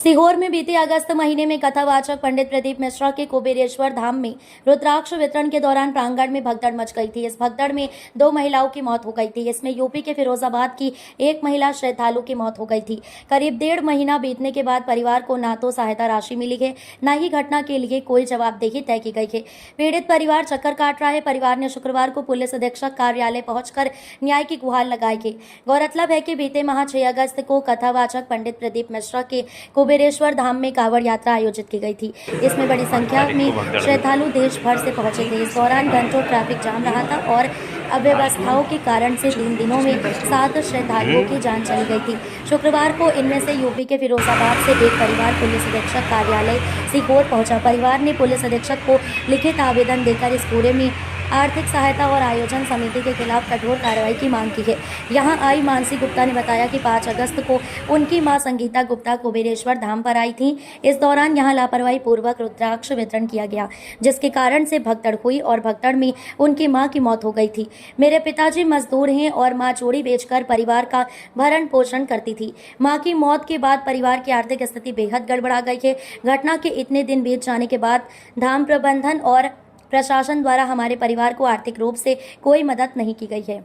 सीहोर में बीते अगस्त महीने में कथावाचक पंडित प्रदीप मिश्रा के कुबेरेश्वर धाम में रुद्राक्ष वितरण के दौरान प्रांगण में भगदड़ मच गई थी। इस भगदड़ में 2 महिलाओं की मौत हो गई थी। इसमें यूपी के फिरोजाबाद की एक महिला श्रद्धालु की मौत हो गई थी। करीब 1.5 महीना बीतने के बाद परिवार को न तो सहायता राशि मिली है, न ही घटना के लिए कोई जवाबदेही तय की गई है। पीड़ित परिवार चक्कर काट रहा है। परिवार ने शुक्रवार को पुलिस अधीक्षक कार्यालय पहुंचकर न्याय की गुहार लगाई है। गौरतलब है कि बीते माह 6 अगस्त को कथावाचक पंडित प्रदीप मिश्रा के कुबेरेश्वर धाम में कांवड़ यात्रा आयोजित की गई थी। इसमें बड़ी संख्या में श्रद्धालु देश भर से पहुंचे थे। इस दौरान घंटों ट्रैफिक जाम रहा था और अव्यवस्थाओं के कारण से 3 दिनों में 7 श्रद्धालुओं की जान चली गई थी। शुक्रवार को इनमें से यूपी के फिरोजाबाद से एक परिवार पुलिस अधीक्षक कार्यालय सीहोर पहुंचा। परिवार ने पुलिस अधीक्षक को लिखित आवेदन देकर इस पूरे में आर्थिक सहायता और आयोजन समिति के खिलाफ कठोर कार्रवाई की मांग की है। यहां आई मानसी गुप्ता ने बताया कि 5 अगस्त को उनकी मां संगीता गुप्ता कुबेरेश्वर धाम पर आई थी। इस दौरान यहां लापरवाही पूर्वक रुद्राक्ष वितरण किया गया, जिसके कारण से भगदड़ हुई और भगदड़ में उनकी मां की मौत हो गई थी। मेरे पिताजी मजदूर हैं और मां चूड़ी बेचकर परिवार का भरण पोषण करती थी। मां की मौत के बाद परिवार की आर्थिक स्थिति बेहद गड़बड़ा गई है। घटना के इतने दिन बीत जाने के बाद धाम प्रबंधन और प्रशासन द्वारा हमारे परिवार को आर्थिक रूप से कोई मदद नहीं की गई है।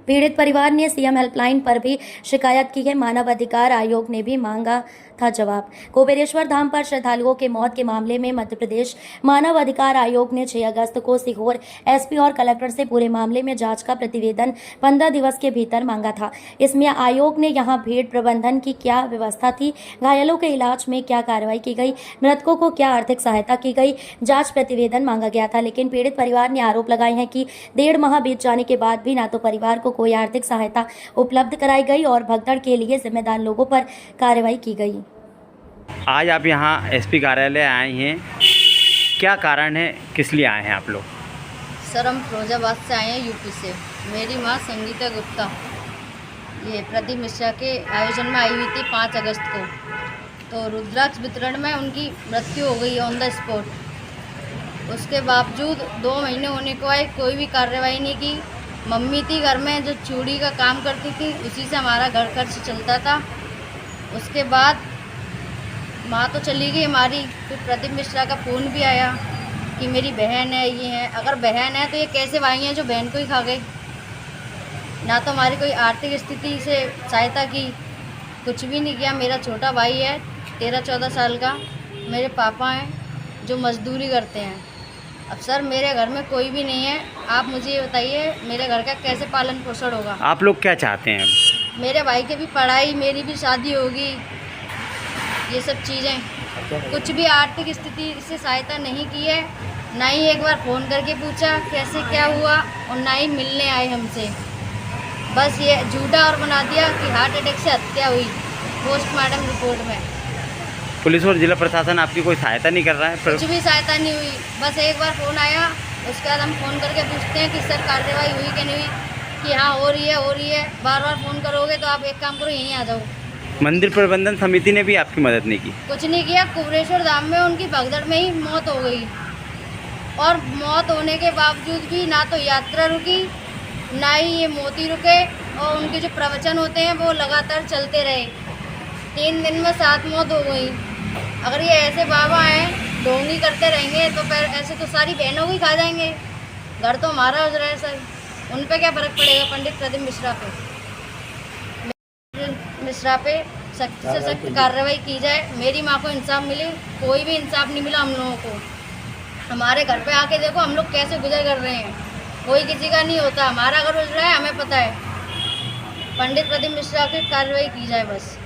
पीड़ित परिवार ने सीएम हेल्पलाइन पर भी शिकायत की है। मानव अधिकार आयोग ने भी मांगा था जवाब। कुबेरेश्वर धाम पर श्रद्धालुओं के मौत के मामले में मध्य प्रदेश मानव अधिकार आयोग ने 6 अगस्त को सीहोर एसपी और कलेक्टर से पूरे मामले में जांच का प्रतिवेदन 15 दिवस के भीतर मांगा था। इसमें आयोग ने यहां भीड़ प्रबंधन की क्या व्यवस्था थी, घायलों के इलाज में क्या कार्रवाई की गई, मृतकों को क्या आर्थिक सहायता की गई, जाँच प्रतिवेदन मांगा गया था। लेकिन पीड़ित परिवार ने आरोप लगाए हैं कि 1.5 माह बीत जाने के बाद भी न तो परिवार को कोई आर्थिक सहायता उपलब्ध कराई गई और भगदड़ के लिए जिम्मेदार लोगों पर कार्रवाई की गई। आज आप यहाँ एसपी कार्यालय आए हैं, क्या कारण है, किस लिए आए हैं आप लोग? सर, हम फिरोजाबाद से आए हैं, यूपी से। मेरी माँ संगीता गुप्ता ये प्रदीप मिश्रा के आयोजन में आई हुई थी 5 अगस्त को। तो रुद्राक्ष वितरण में उनकी मृत्यु हो गई ऑन द स्पॉट। उसके बावजूद 2 महीने होने को आए, कोई भी कार्रवाई नहीं की। मम्मी थी घर में जो चूड़ी का काम करती थी, उसी से हमारा घर खर्च चलता था। उसके बाद माँ तो चली गई हमारी। फिर प्रदीप मिश्रा का फ़ोन भी आया कि मेरी बहन है, ये है। अगर बहन है तो ये कैसे भाई हैं जो बहन को ही खा गए? ना तो हमारी कोई आर्थिक स्थिति से सहायता की, कुछ भी नहीं किया। मेरा छोटा भाई है 13-14 साल का, मेरे पापा हैं जो मजदूरी करते हैं। अब सर, मेरे घर में कोई भी नहीं है। आप मुझे ये बताइए मेरे घर का कैसे पालन पोषण होगा? आप लोग क्या चाहते हैं? मेरे भाई की भी पढ़ाई, मेरी भी शादी होगी, ये सब चीज़ें। कुछ भी आर्थिक स्थिति से सहायता नहीं की है। ना ही एक बार फ़ोन करके पूछा कैसे क्या हुआ, और ना ही मिलने आए हमसे। बस ये झूठा और बना दिया कि हार्ट अटैक से हत्या हुई पोस्टमार्टम रिपोर्ट में। पुलिस और जिला प्रशासन आपकी कोई सहायता नहीं कर रहा है? कुछ भी सहायता नहीं हुई। बस एक बार फ़ोन आया, उसके बाद हम फ़ोन करके पूछते हैं कि सर कार्रवाई हुई कि नहीं हुई, कि हाँ हो रही है, हो रही है। बार बार फ़ोन करोगे तो आप एक काम करो, यहीं आ जाओ। मंदिर प्रबंधन समिति ने भी आपकी मदद नहीं की? कुछ नहीं किया। कुबेरेश्वर धाम में उनकी भगदड़ में ही मौत हो गई, और मौत होने के बावजूद भी ना तो यात्रा रुकी, ना ही ये मोती रुके, और उनके जो प्रवचन होते हैं वो लगातार चलते रहे। 3 दिन में 7 मौत हो गई। अगर ये ऐसे बाबा हैं, ढोंगी करते रहेंगे तो फिर ऐसे तो सारी बहनों को ही खा जाएंगे। घर तो हमारा हो रहा है सर, उन पे क्या फ़र्क पड़ेगा? पंडित प्रदीप मिश्रा पे सख्त से सख्त कार्रवाई की जाए। मेरी माँ को इंसाफ मिले। कोई भी इंसाफ नहीं मिला हम लोगों को। हमारे घर पे आके देखो हम लोग कैसे गुजर कर रहे हैं। कोई किसी का नहीं होता, हमारा घर गुजर रहा है, हमें पता है। पंडित प्रदीप मिश्रा की कार्रवाई की जाए बस।